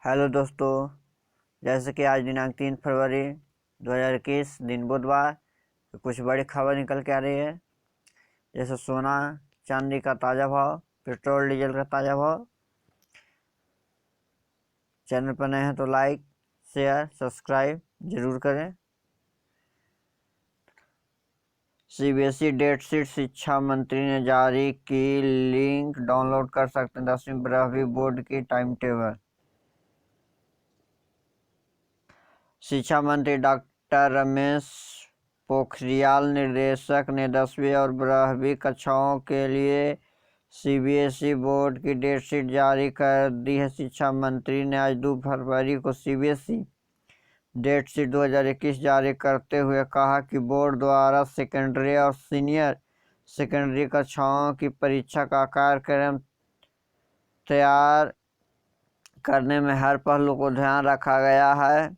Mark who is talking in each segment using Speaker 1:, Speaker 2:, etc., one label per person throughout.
Speaker 1: Hello दोस्तों, जैसे कि आज दिनांक 3 फरवरी 2021 दिन बुधवार, तो कुछ बड़ी खबर निकल के आ रही है। जैसे सोना चांदी का ताज़ा भाव, पेट्रोल डीजल का ताज़ा भाव। चैनल पर नए हैं तो लाइक शेयर सब्सक्राइब जरूर करें। सीबीएसई डेट शीट शिक्षा मंत्री ने जारी की, लिंक डाउनलोड कर सकते हैं। 10वीं 12वीं बोर्ड की टाइम टेबल। शिक्षा मंत्री डॉक्टर रमेश पोखरियाल निदेशक ने 10वीं और 12वीं कक्षाओं के लिए सीबीएसई बोर्ड की डेट शीट जारी कर दी है। शिक्षा मंत्री ने आज 2 फरवरी को सीबीएसई डेट शीट 2021 जारी करते हुए कहा कि बोर्ड द्वारा सेकेंडरी और सीनियर सेकेंडरी कक्षाओं की परीक्षा का कार्यक्रम तैयार करने में हर पहलू को ध्यान रखा गया है।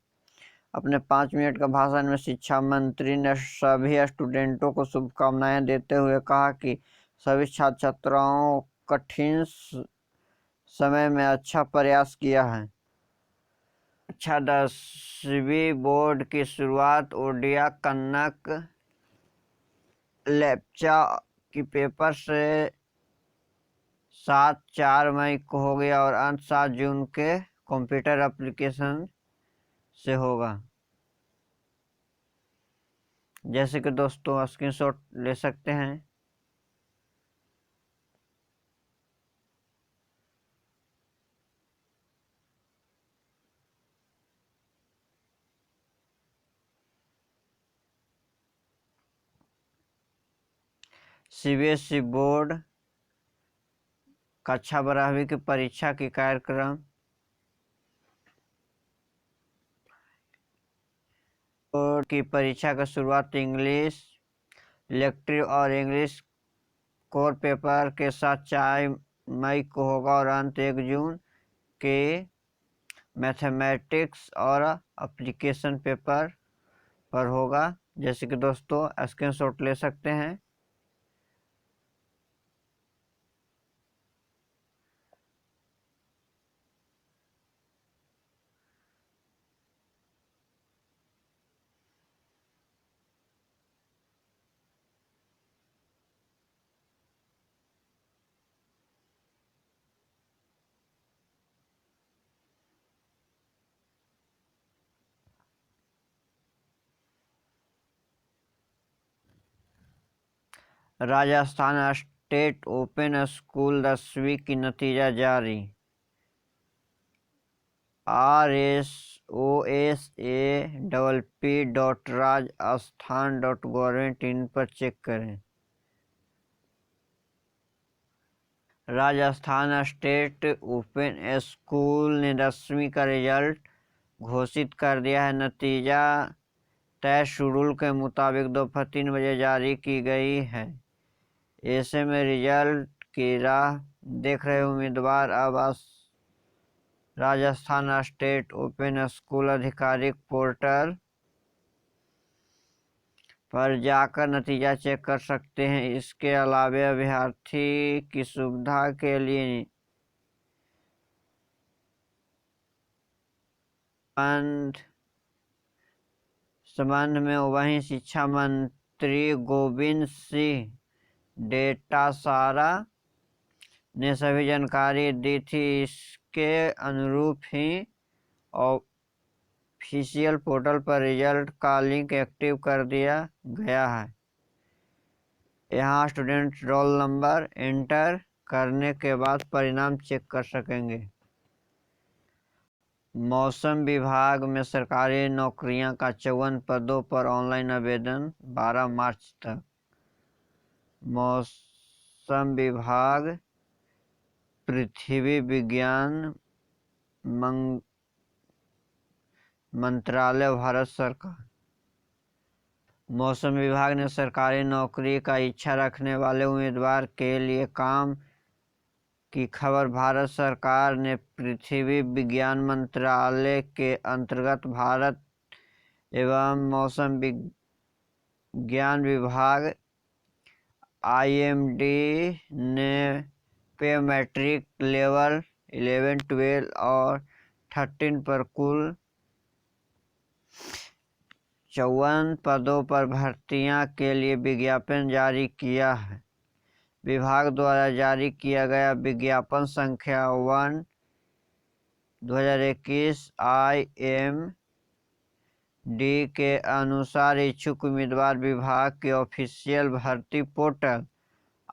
Speaker 1: अपने 5 मिनट का भाषण में शिक्षा मंत्री ने सभी स्टूडेंटों को शुभकामनाएं देते हुए कहा कि सभी छात्र छात्राओं कठिन समय में अच्छा प्रयास किया है। 10वीं बोर्ड की शुरुआत ओडिया कनक लेप्चा की पेपर से 4 मई को हो गया और अंत 7 जून के कंप्यूटर एप्लीकेशन से होगा। जैसे कि दोस्तों स्क्रीनशॉट ले सकते हैं। सीबीएसई बोर्ड कक्षा 12वीं की परीक्षा की कार्यक्रम बोर्ड की परीक्षा का शुरुआत इंग्लिश इलेक्टिव और इंग्लिश कोर पेपर के साथ 4 मई को होगा और अंत 1 जून के मैथमेटिक्स और एप्लीकेशन पेपर पर होगा। जैसे कि दोस्तों स्क्रीनशॉट ले सकते हैं। राजस्थान स्टेट ओपन स्कूल 10वीं की नतीजा जारी। RSOSAPP.rajasthan.gov.in पर चेक करें। राजस्थान स्टेट ओपन स्कूल ने 10वीं का रिजल्ट घोषित कर दिया है। नतीजा तय शेड्यूल के मुताबिक दोपहर 3 बजे जारी की गई है। ऐसे में रिजल्ट की राह देख रहे उम्मीदवार अब राजस्थान स्टेट ओपन स्कूल आधिकारिक पोर्टल पर जाकर नतीजा चेक कर सकते हैं। इसके अलावा अभ्यर्थी की सुविधा के लिए संबंध में वहीं शिक्षा मंत्री गोविंद सिंह डोटासरा ने सभी जानकारी दी थी। इसके अनुरूप ही ऑफिशियल पोर्टल पर रिजल्ट का लिंक एक्टिव कर दिया गया है। यहाँ स्टूडेंट रोल नंबर एंटर करने के बाद परिणाम चेक कर सकेंगे। मौसम विभाग में सरकारी नौकरियां का 54 पदों पर ऑनलाइन आवेदन 12 मार्च तक। मौसम विभाग, पृथ्वी विज्ञान मंत्रालय, भारत सरकार। मौसम विभाग ने सरकारी नौकरी का इच्छा रखने वाले उम्मीदवार के लिए काम की खबर। भारत सरकार ने पृथ्वी विज्ञान मंत्रालय के अंतर्गत भारत एवं मौसम विज्ञान विभाग IMD ने पे मैट्रिक लेवल 11, 12 और 13 पर कुल 54 पदों पर भर्तियां के लिए विज्ञापन जारी किया है। विभाग द्वारा जारी किया गया विज्ञापन संख्या 1/2021 IMD के अनुसार इच्छुक उम्मीदवार विभाग के ऑफिशियल भर्ती पोर्टल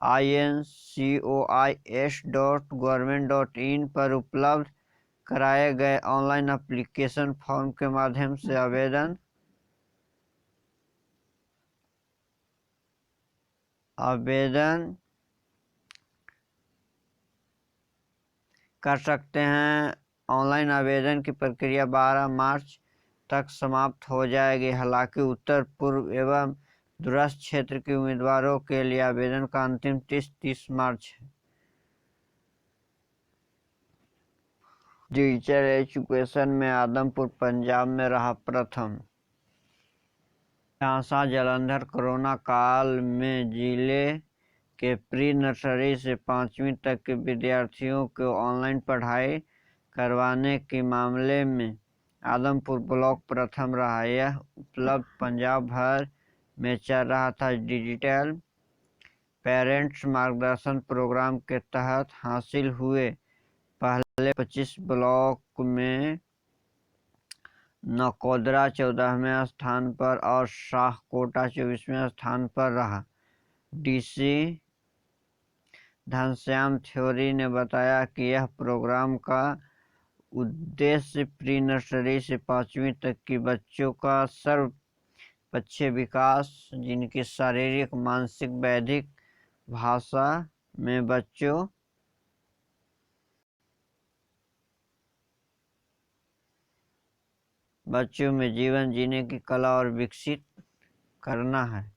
Speaker 1: incois.government.in पर उपलब्ध कराए गए ऑनलाइन एप्लीकेशन फॉर्म के माध्यम से आवेदन कर सकते हैं। ऑनलाइन आवेदन की प्रक्रिया 12 मार्च तक समाप्त हो जाएगी। हालांकि उत्तर पूर्व एवं दूरस्थ क्षेत्र के उम्मीदवारों के लिए आवेदन का अंतिम तिथि 30 मार्च है। टीचर एजुकेशन में आदमपुर पंजाब में रहा प्रथम। झांसा जालंधर कोरोना काल में जिले के प्री नर्सरी से 5वीं तक के विद्यार्थियों को ऑनलाइन पढ़ाई करवाने के मामले में आदमपुर ब्लॉक प्रथम रहा। यह उपलब्ध पंजाब भर में चल रहा था। डिजिटल पेरेंट्स मार्गदर्शन प्रोग्राम के तहत हासिल हुए पहले 25 ब्लॉक में नकोदरा 14वें स्थान पर और शाहकोटा 24वें स्थान पर रहा। डीसी घनश्याम थ्योरी ने बताया कि यह प्रोग्राम का उद्देश्य प्री नर्सरी से 5वीं तक की बच्चों का सर्वपक्षीय विकास, जिनकी शारीरिक, मानसिक, बौद्धिक, भाषा में बच्चों में जीवन जीने की कला और विकसित करना है।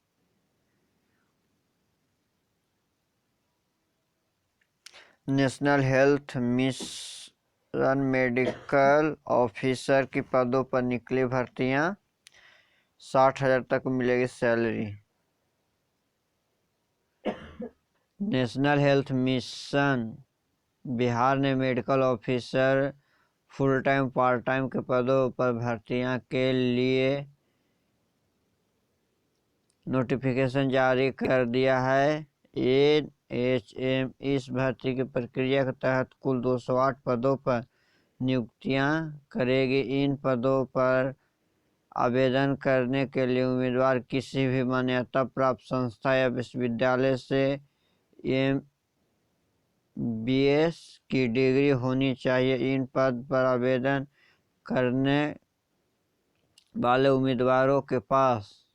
Speaker 1: National health mission medical officer की पदों पर निकली भर्तियां। 60,000 तक मिलेगी salary. National health mission Bihar ने medical officer full time part time के पदों पर भर्तियां के लिए नोटिफिकेशन जारी कर दिया है। NHM इस भर्ती की प्रक्रिया के तहत कुल 208 पदों पर नियुक्तियां करेगी। इन पदों पर आवेदन करने के लिए उम्मीदवार किसी भी मान्यता प्राप्त संस्था या विश्वविद्यालय से MBS की डिग्री होनी चाहिए। इन पद पर आवेदन करने वाले उम्मीदवारों के पास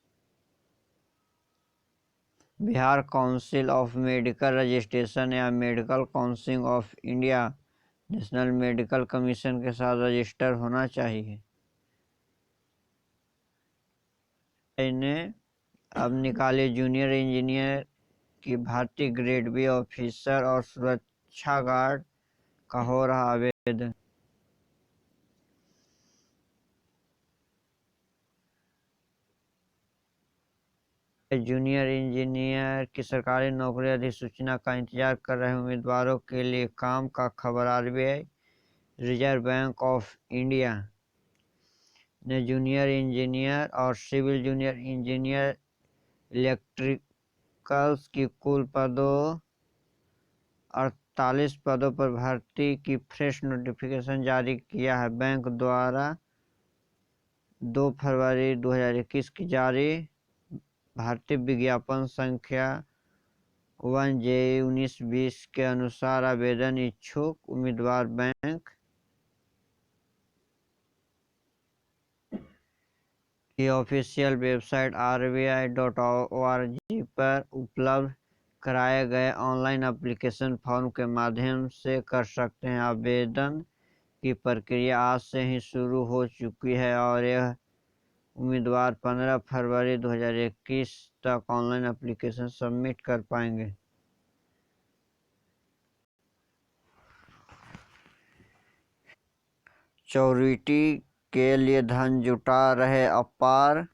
Speaker 1: Bihar council of medical registration या medical council of India national medical commission के साथ रजिस्टर होना चाहिए। ने अब निकाले जूनियर इंजीनियर की भर्ती ग्रेड बी ऑफिसर और सुरक्षा गार्ड का हो रहा आवेदन। जूनियर इंजीनियर की सरकारी नौकरी अधिसूचना का इंतजार कर रहे उम्मीदवारों के लिए काम का खबर। RBI reserve bank of India ने जूनियर इंजीनियर और सिविल जूनियर इंजीनियर इलेक्ट्रिकल्स की कुल 48 पदों पर भर्ती की फ्रेश नोटिफिकेशन जारी किया है। बैंक द्वारा 2 फरवरी 2021 की जारी भर्ती विज्ञापन संख्या 1/1920 के अनुसार आवेदन इच्छुक उम्मीदवार बैंक की ऑफिशियल वेबसाइट rbi.org पर उपलब्ध कराए गए ऑनलाइन एप्लीकेशन फॉर्म के माध्यम से कर सकते हैं। आवेदन की प्रक्रिया आज से ही शुरू हो चुकी है और यह उम्मीदवार 15 फरवरी 2021 तक ऑनलाइन एप्लीकेशन सबमिट कर पाएंगे। चैरिटी के लिए धन जुटा रहे अपार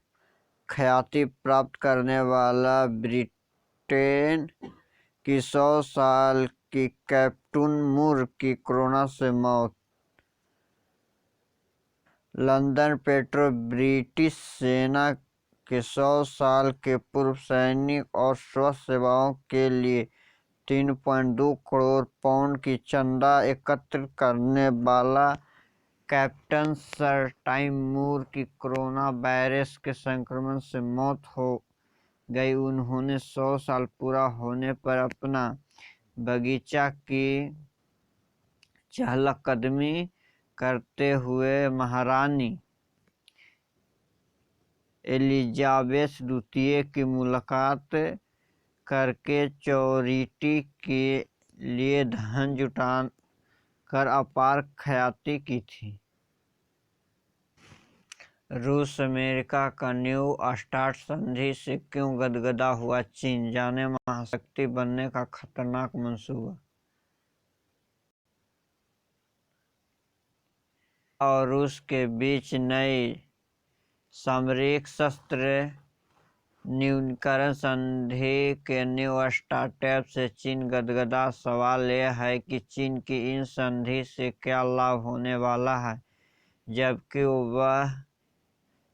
Speaker 1: ख्याति प्राप्त करने वाला ब्रिटेन की 100 साल की कैप्टन मूर की कोरोना से मौत। लंदन पेट्रो ब्रिटिश सेना के 100 साल के पूर्व सैनिक और स्वास्थ्य सेवाओं के लिए 3.2 करोड़ पाउंड की चंदा एकत्र करने वाला कैप्टन सर टाइम मूर की कोरोना वायरस के संक्रमण से मौत हो गई। उन्होंने 100 साल पूरा होने पर अपना बगीचा की चहलकदमी करते हुए महारानी एलिजाबेथ द्वितीय की मुलाकात करके चैरिटी के लिए धन जुटाकर अपार ख्याति की थी। रूस अमेरिका का न्यू स्टार्ट संधि से क्यों गदगदा हुआ चीन, जाने महाशक्ति बनने का खतरनाक मंसूबा। और रूस के बीच नई सामरिक शस्त्र न्यूनीकरण संधि के न्यू स्टार्ट से चीन गदगदा। सवाल यह है कि चीन की इन संधि से क्या लाभ होने वाला है, जबकि वह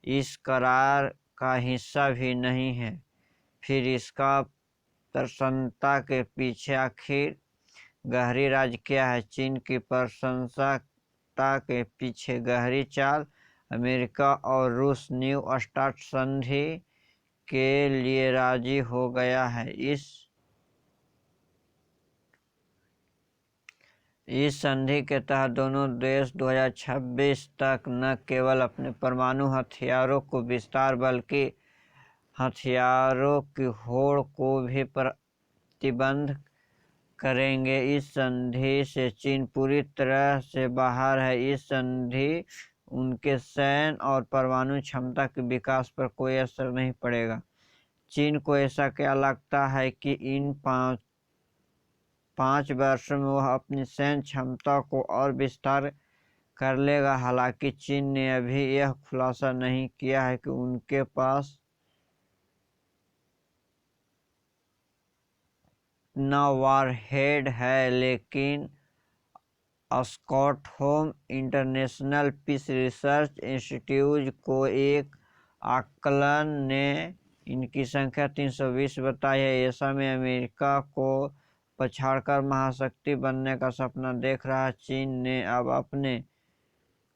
Speaker 1: इस करार का हिस्सा भी नहीं है। फिर इसका प्रसन्नता के पीछे आखिर गहरी राज क्या है? चीन की प्रशंसता के पीछे गहरी चाल। अमेरिका और रूस न्यू स्टार्ट संधि के लिए राजी हो गया है। इस संधि के तहत दोनों देश 2026 तक न केवल अपने परमाणु हथियारों को विस्तार बल्कि हथियारों की होड़ को भी प्रतिबंध करेंगे। इस संधि से चीन पूरी तरह से बाहर है। इस संधि उनके सैन्य और परमाणु क्षमता के विकास पर कोई असर नहीं पड़ेगा। चीन को ऐसा क्या लगता है कि इन 5 वर्षों में वह अपनी सैन्य क्षमता को और विस्तार कर लेगा? हालांकि चीन ने अभी यह खुलासा नहीं किया है कि उनके पास न वॉरहेड है, लेकिन Stockholm International Peace Research Institute को एक आकलन ने इनकी संख्या 320 बताई है। ऐसा में अमेरिका को पछाड़कर महाशक्ति बनने का सपना देख रहा चीन ने अब अपने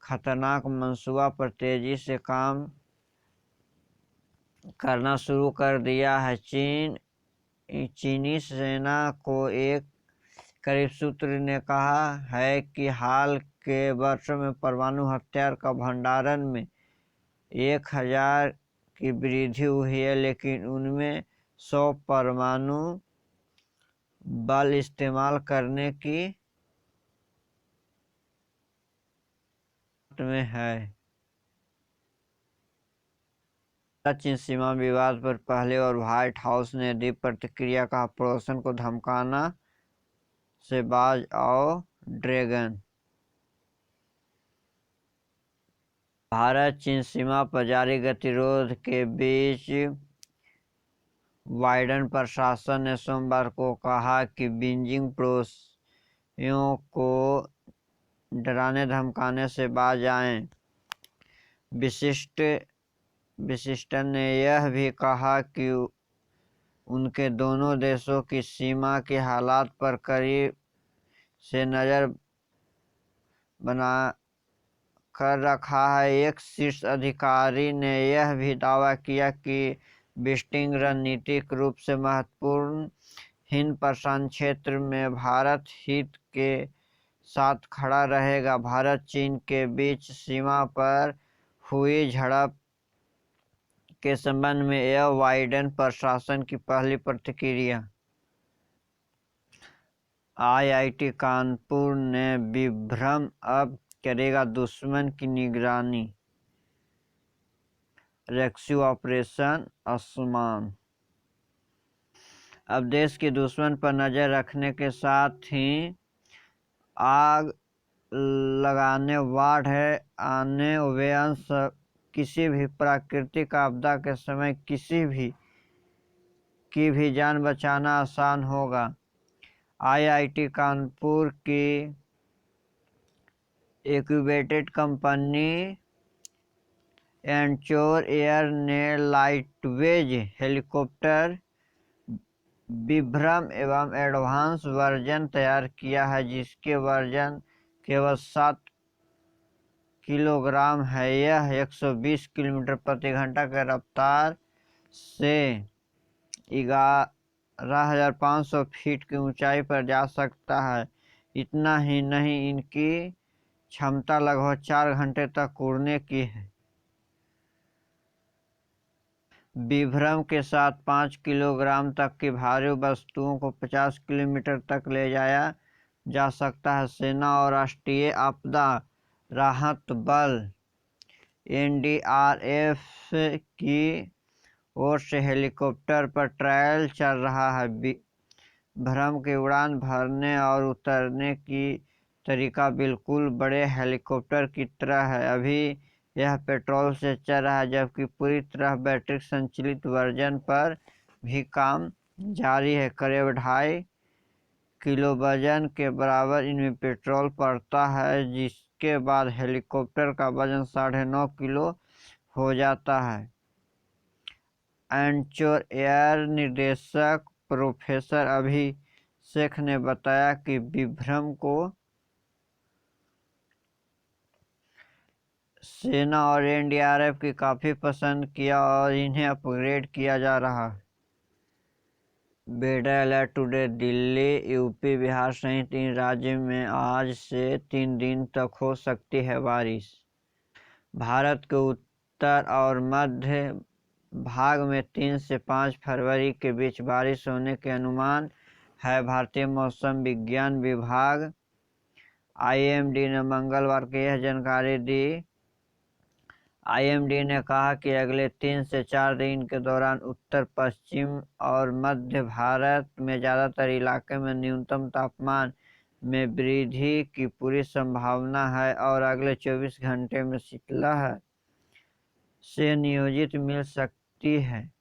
Speaker 1: खतरनाक मंसूबा पर तेजी से काम करना शुरू कर दिया है। चीनी सेना को एक करीब सूत्र ने कहा है कि हाल के वर्षों में परमाणु हथियार का भंडारण में 1000 की वृद्धि हुई है, लेकिन उनमें 100 परमाणु बल इस्तेमाल करने की में है। चीन सीमा विवाद पर पहले और व्हाइट हाउस ने दी प्रतिक्रिया, कहा पड़ोसन को धमकाना से बाज आओ ड्रैगन। भारत चीन सीमा पर जारी गतिरोध के बीच बाइडेन प्रशासन ने सोमवार को कहा कि बीजिंग पड़ोसियों को डराने धमकाने से बाज आए। विशिष्टन ने यह भी कहा कि उनके दोनों देशों की सीमा के हालात पर करीब से नज़र बना कर रखा है। एक शीर्ष अधिकारी ने यह भी दावा किया कि बीजिंग रणनीतिक रूप से महत्वपूर्ण हिंद प्रशांत क्षेत्र में भारत हित के साथ खड़ा रहेगा। भारत चीन के बीच सीमा पर हुई झड़प के संबंध में यह बाइडेन प्रशासन की पहली प्रतिक्रिया। IIT कानपुर ने विभ्रम अब करेगा दुश्मन की निगरानी, रेस्क्यू ऑपरेशन आसमान। अब देश के दुश्मन पर नजर रखने के साथ ही आग लगाने, बाढ़ आने, व्यंस किसी भी प्राकृतिक आपदा के समय किसी भी की भी जान बचाना आसान होगा। IIT कानपुर की इक्यूबेटेड कंपनी एंचोर एयर ने लाइटवेज हेलीकॉप्टर विभ्रम एवं एडवांस वर्जन तैयार किया है, जिसके वजन केवल 7 किलोग्राम है। यह 120 किलोमीटर प्रति घंटा की रफ्तार से 11,500 फीट की ऊंचाई पर जा सकता है। इतना ही नहीं, इनकी क्षमता लगभग 4 घंटे तक उड़ने की है। विभ्रम के साथ 5 किलोग्राम तक की भारी वस्तुओं को 50 किलोमीटर तक ले जाया जा सकता है। सेना और राष्ट्रीय आपदा राहत बल (NDRF) की ओर से हेलीकॉप्टर पर ट्रायल चल रहा है। विभ्रम की उड़ान भरने और उतरने की तरीका बिल्कुल बड़े हेलीकॉप्टर की तरह है। अभी यह पेट्रोल से चल रहा है, जबकि पूरी तरह बैटरी संचालित वर्जन पर भी काम जारी है। करीब 2.5 किलो वजन के बराबर इनमें पेट्रोल पड़ता है, जिसके बाद हेलीकॉप्टर का वजन 9.5 किलो हो जाता है। एंचोर एयर निदेशक प्रोफेसर अभिषेक ने बताया कि विभ्रम को सेना और NDRF की काफी पसंद किया और इन्हें अपग्रेड किया जा रहा है। Weather alert today. Delhi, UP, Bihar सहित 3 राज्यों में आज से 3 दिन तक हो सकती है बारिश। भारत के उत्तर और मध्य भाग में 3 से 5 फरवरी के बीच बारिश होने के अनुमान है। भारतीय मौसम विज्ञान विभाग IMD ने मंगलवार को यह जानकारी दी। IMD ने कहा कि अगले 3 से 4 दिन के दौरान उत्तर पश्चिम और मध्य भारत में ज़्यादातर इलाके में न्यूनतम तापमान में वृद्धि की पूरी संभावना है और अगले 24 घंटे में शीतलहर से नियोजित मिल सकती है।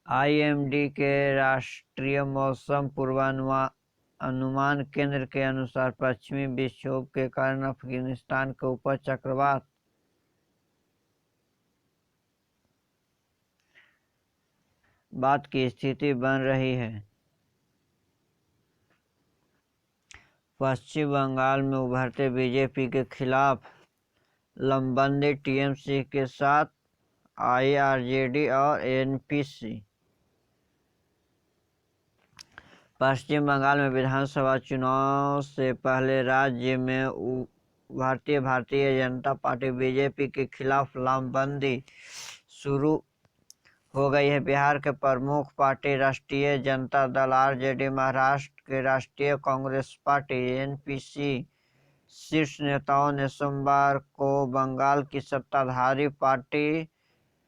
Speaker 1: IMD के राष्ट्रीय मौसम पूर्वानुमान केंद्र के अनुसार पश्चिमी विक्षोभ के कारण अफगानिस्तान के ऊपर चक्रवात बात की स्थिति बन रही है। पश्चिम बंगाल में उभरते बीजेपी के खिलाफ लमबंदी TMC के साथ IRJD और NPC। पश्चिम बंगाल में विधानसभा चुनाव से पहले राज्य में भारतीय जनता पार्टी BJP के खिलाफ लामबंदी शुरू हो गई है। बिहार के प्रमुख पार्टी राष्ट्रीय जनता दल RJD, महाराष्ट्र के राष्ट्रीय कांग्रेस पार्टी NPC शीर्ष नेताओं ने सोमवार को बंगाल की सत्ताधारी पार्टी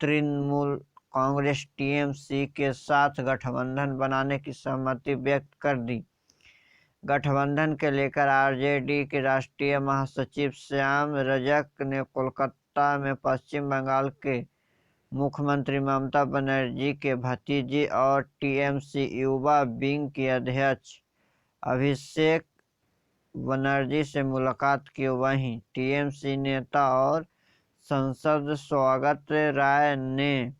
Speaker 1: तृणमूल कांग्रेस TMC के साथ गठबंधन बनाने की सहमति व्यक्त कर दी। गठबंधन के लेकर RJD के राष्ट्रीय महासचिव श्याम रजक ने कोलकाता में पश्चिम बंगाल के मुख्यमंत्री ममता बनर्जी के भतीजे और TMC युवा विंग की अध्यक्ष अभिषेक बनर्जी से मुलाकात की। वहीं TMC नेता और सांसद स्वागत राय ने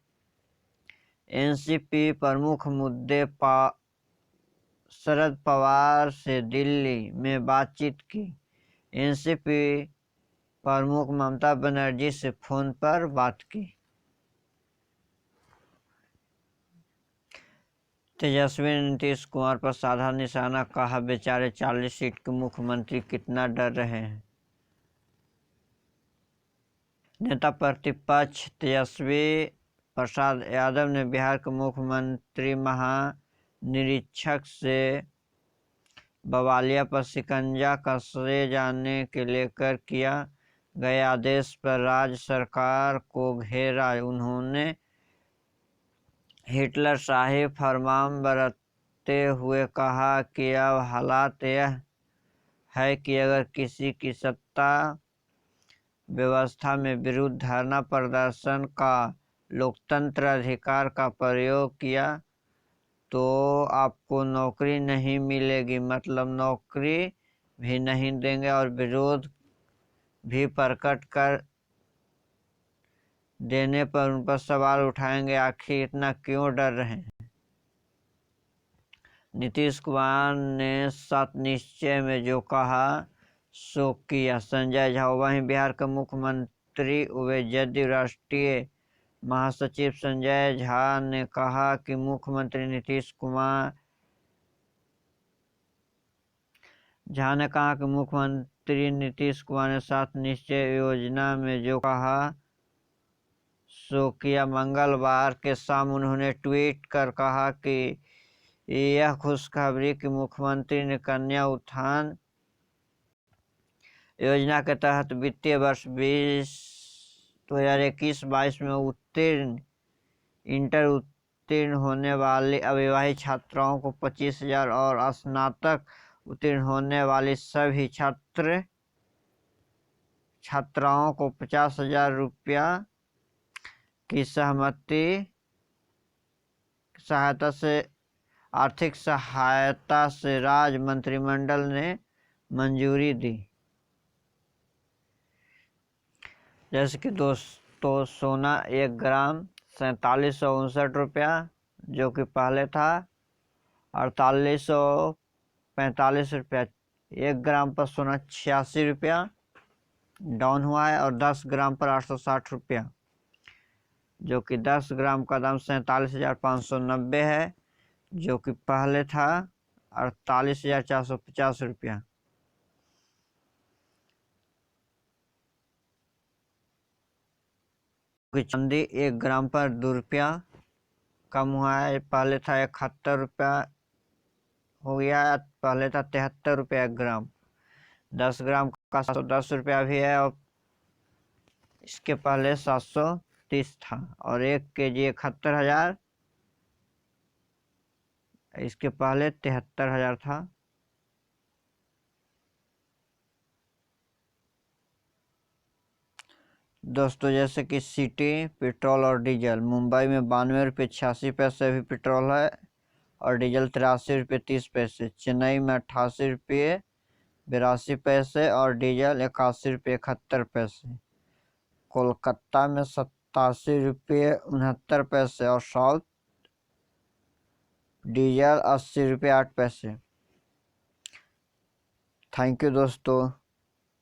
Speaker 1: NCP प्रमुख मुद्दे शरद पवार से दिल्ली में बातचीत की। NCP प्रमुख ममता बनर्जी से फोन पर बात की। तेजस्वी ने नीतीश कुमार पर साधा निशाना, कहा बेचारे 40 सीट के मुख्यमंत्री कितना डर रहे हैं। नेता प्रतिपक्ष तेजस्वी प्रसाद यादव ने बिहार के मुख्यमंत्री महानिरीक्षक से बवालिया पर शिकंजा कसने जाने के लेकर किया गए आदेश पर राज्य सरकार को घेरा। उन्होंने हिटलरशाही फरमान बरतते हुए कहा कि अब हालात यह है कि अगर किसी की सत्ता व्यवस्था में विरुद्ध धरना प्रदर्शन का लोकतंत्र अधिकार का प्रयोग किया तो आपको नौकरी नहीं मिलेगी, मतलब नौकरी भी नहीं देंगे और विरोध भी प्रकट कर देने पर उन पर सवाल उठाएंगे, आखिर इतना क्यों डर रहे हैं। नीतीश कुमार ने 7 निश्चय में जो कहा सो किया, संजय झा। वहीं बिहार के मुख्यमंत्री व जदयू राष्ट्रीय महासचिव संजय झा ने कहा कि मुख्यमंत्री नीतीश कुमार ने 7 निश्चय योजना में जो कहा सो किया। मंगलवार के शाम उन्होंने ट्वीट कर कहा कि यह खुशखबरी कि मुख्यमंत्री ने कन्या उत्थान योजना के तहत वित्तीय वर्ष 2021-22 में इंटर उत्तीर्ण होने वाली अविवाहित छात्राओं को 25,000 और स्नातक उत्तीर्ण होने वाली सभी छात्राओं को 50,000 रुपया की आर्थिक सहायता से राज्य मंत्रिमंडल ने मंजूरी दी। जैसे कि दोस्तों, सोना 1 ग्राम 4759 रुपया, जो कि पहले था 4845 रुपया। 1 ग्राम पर सोना 86 रुपया डाउन हुआ है, और 10 ग्राम पर 860 रुपया, जो कि 10 ग्राम का दाम 47,590 है, जो कि पहले था 48,450 रुपया। चांदी 1 ग्राम पर 2 रुपया कम हुआ है, पहले था 71 रुपया हो गया है, पहले था 73 रुपया 1 ग्राम। 10 ग्राम का 710 रुपया भी है, और इसके पहले 730 था, और 1 kg 71,000, इसके पहले 73,000 था। दोस्तों, जैसे कि सिटी पेट्रोल और डीजल, मुंबई में 92 रुपये 86 पैसे भी पेट्रोल है, और डीजल 83 रुपये 30 पैसे। चेन्नई में 88 रुपये 82 पैसे और डीजल 81 रुपये 71 पैसे। कोलकाता में 87 रुपये 69 पैसे और साउथ डीजल 80 रुपये 8 पैसे। थैंक यू दोस्तों।